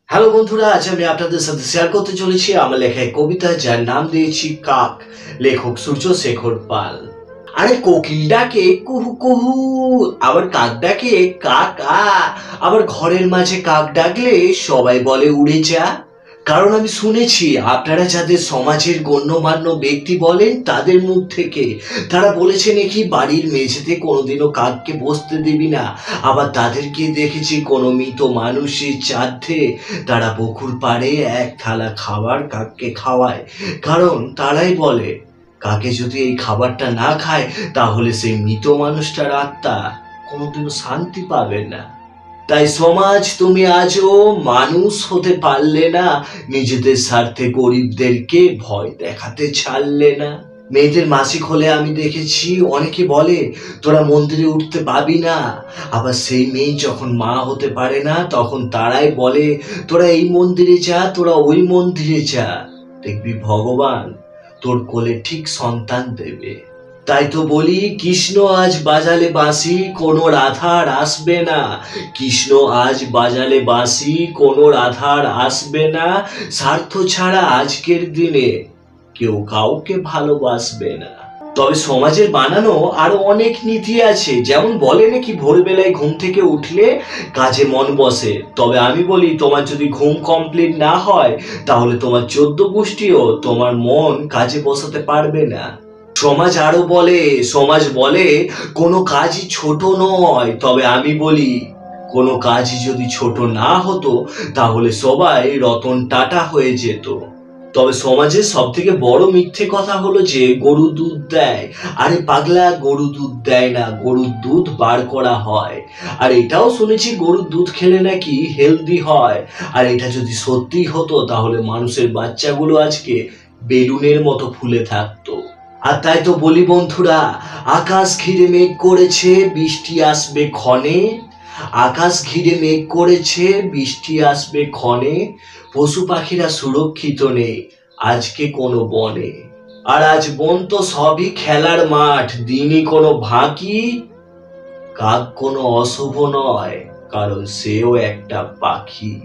Hello বন্ধুরা, আজ আমি আপনাদের সাথে শেয়ার করতে চলেছি আমার লেখা এক কবিতা, যার নাম দিয়েছি কাক। লেখক সূর্য শেখর পাল। আরে কোকিল ডাকে কুহু কুহু, আবার কাক ডাকে কা কা। আবার ঘরের মাঝে কাক ডাকলে সবাই বলে উড়ে যা। কারণ আমি শুনেছি আপনারা যাদের সমাজের গণ্যমান্য ব্যক্তি বলেন তাদের মুখ থেকে, তারা বলেছে নাকি বাড়ির মেঝেতে কোনোদিনও কাককে বসতে দিবি না। আবার তাদেরকে দেখেছি কোনো মৃত মানুষের শ্রাদ্ধে তারা পুকুর পাড়ে এক থালা খাবার কাককে খাওয়ায়। কারণ তারাই বলে কাকে যদি এই খাবারটা না খায় তাহলে সেই মৃত মানুষটার আত্মা কোনোদিনও শান্তি পাবে না। তাই সমাজ, তুমি আজও মানুষ হতে পারলে না, নিজেদের স্বার্থে গরিবদেরকে ভয় দেখাতে ছাড়লে না। মেয়েদের মাসিক হলে আমি দেখেছি অনেকে বলে তোরা মন্দিরে উঠতে পাবি না। আবার সেই মেয়ে যখন মা হতে পারে না তখন তারাই বলে তোরা এই মন্দিরে যা, তোরা ওই মন্দিরে যা, দেখবি ভগবান তোর কোলে ঠিক সন্তান দেবে। তাই তো বলি, কৃষ্ণ আজ বাজালে বাঁশি কোনো রাধার আসবে না। কৃষ্ণ আজ বাজালে বাঁশি কোনো রাধার আসবে না। স্বার্থ ছাড়া আজকের দিনে কেউ কাউকে ভালোবাসবে না। তবে সমাজের বানানো আরো অনেক নীতি আছে, যেমন বলে নাকি ভোরবেলায় ঘুম থেকে উঠলে কাজে মন বসে। তবে আমি বলি, তোমার যদি ঘুম কমপ্লিট না হয় তাহলে তোমার 14 গোষ্ঠীও তোমার মন কাজে বসাতে পারবে না। সমাজ বলে কোনো কাজই ছোট নয়, তবে আমি বলি কোনো কাজই যদি ছোট না হতো তাহলে সবাই রতন টাটা হয়ে যেত। তবে সমাজের সব থেকে বড় মিথ্যে কথা হলো যে গরু দুধ দেয়। আরে পাগলা, গরু দুধ দেয় না, গরুর দুধ বার করা হয়। আর এটাও শুনেছি গরুর দুধ খেলে নাকি হেলদি হয়। আর এটা যদি সত্যি হতো তাহলে মানুষের বাচ্চাগুলো আজকে বেলুনের মতো ফুলে থাকতো। আর তাই তো বলি বন্ধুরা, আকাশ ঘিরে মেঘ করেছে বৃষ্টি আসবে ক্ষণে। আকাশ ঘিরে মেঘ করেছে বৃষ্টি আসবে ক্ষণে। পশু পাখিরা সুরক্ষিত নেই আজকে কোনো বনে। আর আজ বন তো সবই খেলার মাঠ, দিনই কোনো ফাঁকি। কাক কোনো অশুভ নয়, কারণ সেও একটা পাখি।